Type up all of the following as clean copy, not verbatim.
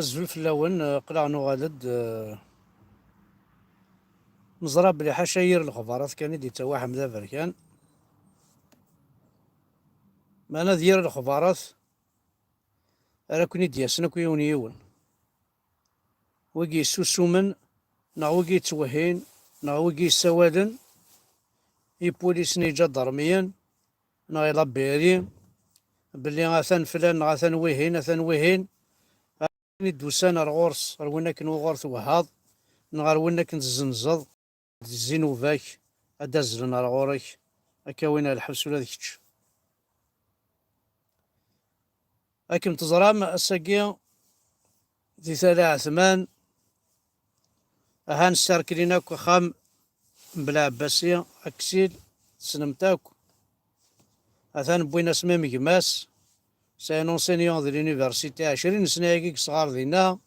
الزول في اللون قلع نغالد نزرى بلي حاشاير الخبارات كان يدي تواحد مذابر كان ما انا ديال الخبارات راه كوني دياسنا كويون يون وكي سوسومن نا وكي توهين نا وكي سوادن يبوليسني جا ضرميا نا يلا بيري بلي غاثان فلان غاثان وهين غاثان وهين دوسان الغورس رونا كنو غورث وهاض نغار ونا كنزنزض زينو فاك ادازلنا الغورك هكا وين الحبس ولا ذيك هاكم تزرام الساقية ذي ثلاث ثمان هان ساركليناك خام بلا عباسية اكسيل سنمتاك اثان بوينا سمام جماس سي اونسينيون دي لونيفرسيتي 20 سنة هيك صغار دينا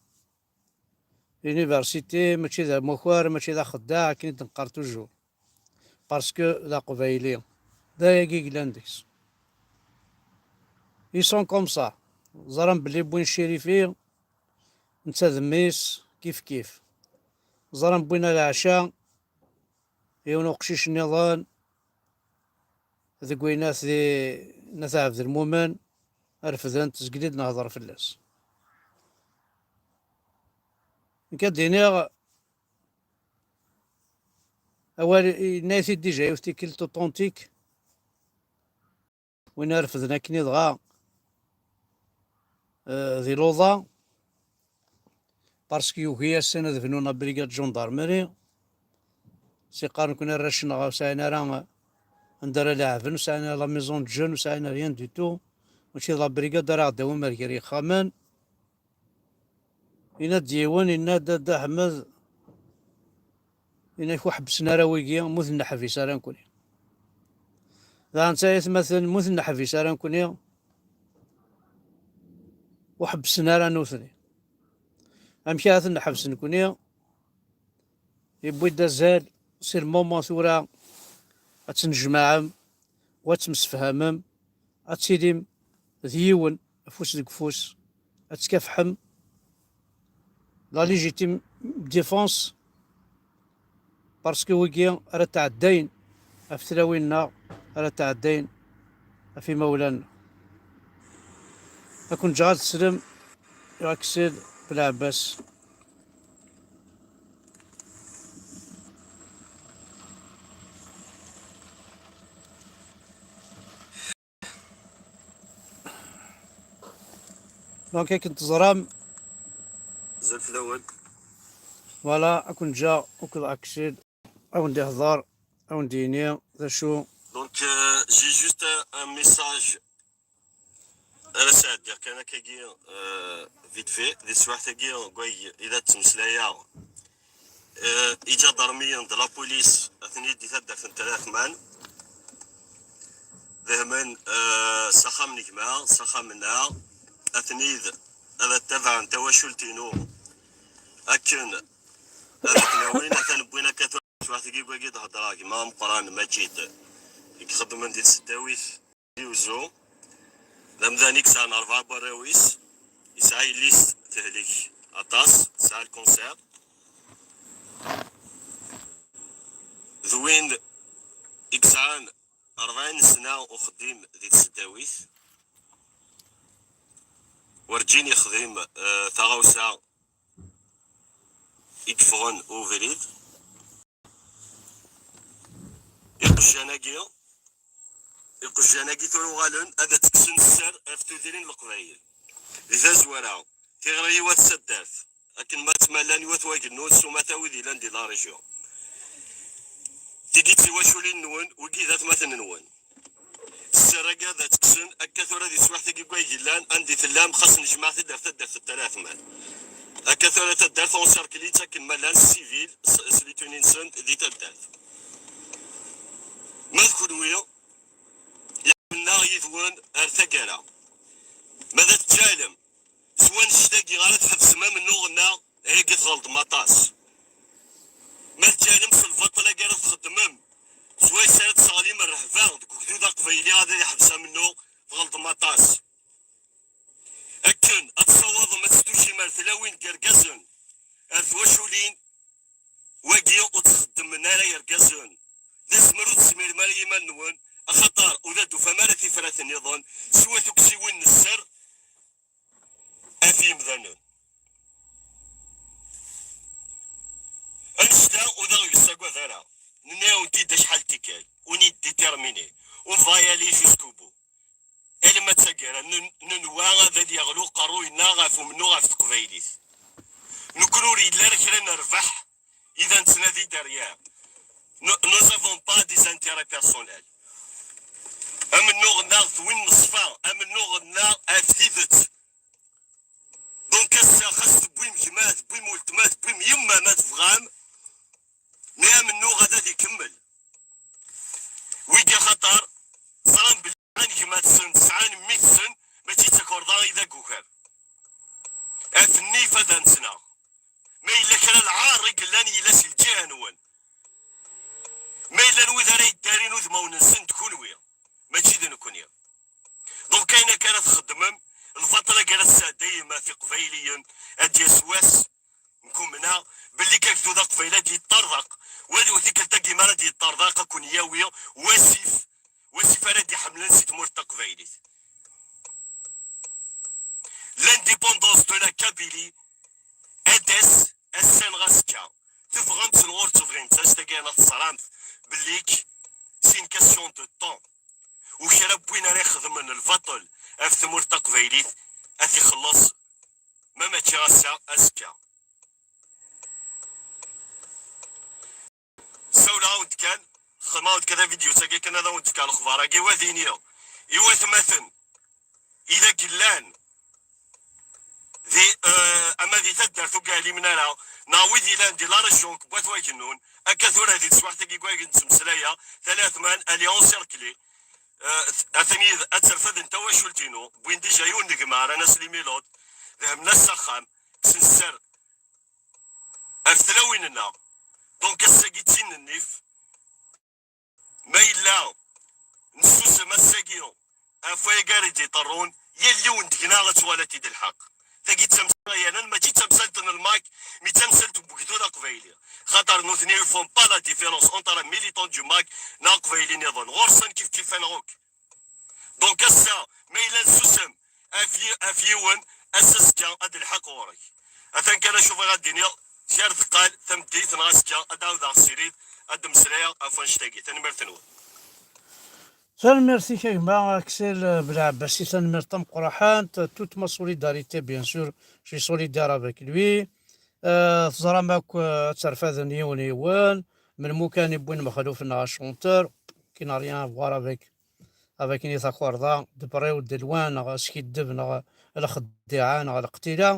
لونيفرسيتي ماشي ذا مخوار ماشي ذا خداع كنت نقار توجور باسكو ذا قبايلي ذا هيك لانديس يسون كوم صا زرم بلي بوين شريفي نتا ذميس كيف كيف زرم بوينا العشاء يونو قشيش النظام ذي ناس ذي ناس عبد المؤمن رفضان تسجليد نهضر في اللاس كدينيغ أول نايثي ديجا يفتكل طونتيك وين رفضنا كني دغا ذي لوضا بارسكو هي السنة ذفنونا بريغاد جوندارمري سي قارن كنا راشنا وساينا راه ندير لاعبن وساينا لا ميزون جون وساينا ريان دي تو ماشي لا بريغاد راه داو مركري خامان إنا ديوان إنا دا حمد إنا يكون حبسنا راه ويكي موثنا حفيس راه نكوني ذا نتا مثلا موثنا حفيس راه نكوني وحبسنا راه نوثني أمشي هاثنا حبس نكوني يبوي دازال سير مومون ثورا أتنجمعم وتمسفهمم أتسيديم ذيون فوس ديك فوس أتكافحم لا ليجيتيم ديفونس باسكو ويكي راه تعدين في تلاوينا راه تعدين في مولانا أكون جاد تسلم راك سيد بالعباس دونك كنت زرام زلف الأول فوالا أكون جا وكل أكسيد أو ندي هضار أو نديني ذا شو دونك جي جوست ان ميساج انا سعد دير كان كاكي فيت في دي سواح تاكي كوي اذا تمسلايا اجا ضرميا د لا بوليس اثني دي تدر في الثلاث مان ذهمن سخام نجمع سخام منا اثني هذا تبع انت وشلتينو اكن هذا كلاوين اثن بوينا كاتو سواح تاكي كوي هضراكي ما مقران ما جيت يخدم من ديال السداويث يوزو لم ذانيك سان أربعة براويس يسعى ليس تهليك أطاس سعى الكونسير ذوين إكسعان 40 سنة وخديم ديال السداويث ورجيني خديم ثغوسا إكفغن أوفريد يقشاناكيو القجاناكي تورو غالون هذا تكسن السر افتو ديرين القبايل إذا زوراو تيغري وات سداف لكن ما تمالاني وات واقنون سوما تاويدي لاندي لا ريجيون تيجي تسواشولي نون وكي ذات مثلا نون السراقة ذا تكسن أكا ثورا دي سواح تاكي كواي لان عندي ثلام خاص نجمع تدار الثلاث مال أكا ثورا تدار ثونسار كليتا كن مالان سيفيل سليتونين سن دي تدار ما تكونويو نا يثوان ارتقالا ماذا تتعلم سوان شتاقي غالا تحبس ما من نوغنا هيك تغلط مطاس ما تتعلم سلفطلة قالت تخدمم سواي سالت صاليم الرهفان كدو ذا قبيلي هذا يحبسها منو تغلط مطاس اكن اتصوض ما تستوشي مال ثلاوين كركازون ثواشولين واقي وتخدم من نارا يركازون ذا سمرو تسمير مالي يمان نون أخطار وذادو فمالا في فرات النظام سوا تكسيوين السر أفي مذنون أنشتا وذا يساقوا ذرا نناو تيدا شحال تيكال وني ديتيرميني وفايالي جوسكوبو إلا ما تساقيرا ننواغا ذا يغلو قروي ناغاف ومنو غاف تقبايليت نكروري لا ركرا نربح إذا نتنادي داريا nous avons pas des intérêts personnels أمن نوغنا ثوين نصفا أمن نوغنا أفتيدت دونك السا خاص بويم جمات بويم ولتمات بويم يما مات فغام مي أمن نوغ غادا يكمل ويدي خطر صرام بالعان جمات سن 900 سن ما تيتاكوردان إذا كوكر أفني فدان سنة ما إلا كان العارق لاني إلا سلجيه نوان ما إلا نوي ذا رايد دارين وذمون نسن تكون ويا ماشي ذا نكون دونك كاينة كانت تخدمم الفترة جالسة دايما في قفايليا أدي سواس نكون منها باللي كاكتو ذا قفايلة دي يطرق وذيك التاكي مرة دي يطرق كون ياوية واسف أنا دي حملان سيت مورتا قفايليت لانديبوندونس دو لا كابيلي أدس السان غاسكا تفغم تنغور تفغين تاشتاكي أنا تصرامت بالليك سين كاسيون دو طون وكرا بوين راه يخدم من الفطل في ثمور تقبايليت اثي خلص ما ماتي غاسا اسكا سولا عاود كان خدمة عاود كذا فيديو تاكي كان هذا عاود كان الخبار كي وذينيا يواث مثلا اذا كلان ذي اما ذي تدار ثقالي من انا ناويدي لان دي لا ريجيون بوات واجنون اكثر هذه تسواح تاكي كواكي نتمسلايا ثلاث مان اليون سيركلي أثني أترفد أنت وشلتينو وين دي جايون نجمع أنا سليمي لود ذهبنا السخام سنسر أفتلوين لنا دونك الساقيتين النيف ما إلا نسوس ما الساقيو أفاي قاري يطرون يليون تقنا غتوالتي دي الحق تاقي تمسل أنا ما جيت تمسلتن الماك مي تمسلت بوكتو دا قبايلي خاطر نوثني يفون با لا ديفيرونس اونتر ميليتون دو ماك نا قبايلي نظن غورسن كيف نروك دونك السا ما إلا نسوسم أفيون أساسكا أد الحق وري أثن كان شوف غاديني شار ثقال ثم ديت نغاسكا أداو ذا السيريد أد مسلايا أفون شتاقي ثاني مرتنون Merci Kegma, Axel Blabassi, Mertam Korahan, toute ma solidarité, bien sûr, je suis solidaire avec lui. Zaramak, Tsarfad Nioni Wan, Melmoukani Bouin Makhalouf na chanteur, qui n'a rien à voir avec Nitha Kwarda, de près ou de loin, ce qui devient la Khadéan, la Qtila.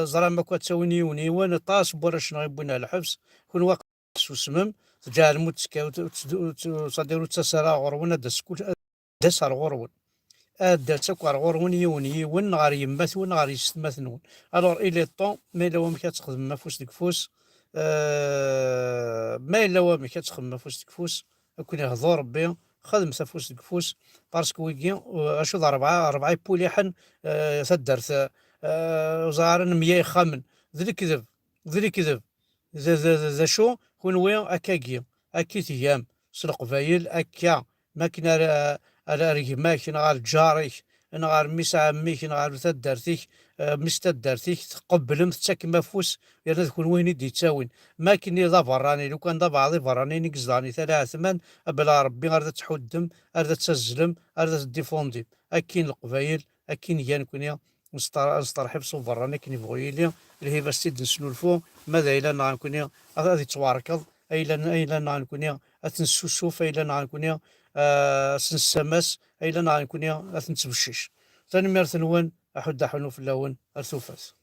Zaramak, Tsaouni ou Niwan, Tas, Borash Nabouin al Habs, Kunwak Susmem. جاء المتسكا وتصدروا تسارا غرون دسار غرون داتك غرون يون غار يماثون غار يستماثنون الور الي طون ما الا وما كتخدم ما فوس ديك فوس ما الا وما كتخدم ما فوس ديك فوس كون يهضر ربي خدم فوس ديك فوس باسكو ويكي اشو اربعه بوليحن تدرت زارن ميا خامن ذي كذب ذا شو كونوي أكاكي أكي تيام سلقبايل أكا ماكنا ريماك نغار جاريك نغار ميس عميك نغار تدارتيك ميس تدارتيك تقبلم تاك مفوس يعني تكون وين دي تاوين ماكني ذا براني لو كان ذا بعضي براني نقزاني ثلاث ثمان بلا ربي غير تحدم غير تسزلم غير تديفوندي أكين القبايل أكين يان كونيا نسترحب صوب براني كني بغيلي اللي هي بس تد نسولفو ماذا إلا نكوني غادي تواركض إلا نكوني أتنسوسوف إلا نكوني سنسمس إلا نكوني أتنتبشيش ثاني مرثنون أحد حنو في اللون أرثوفاس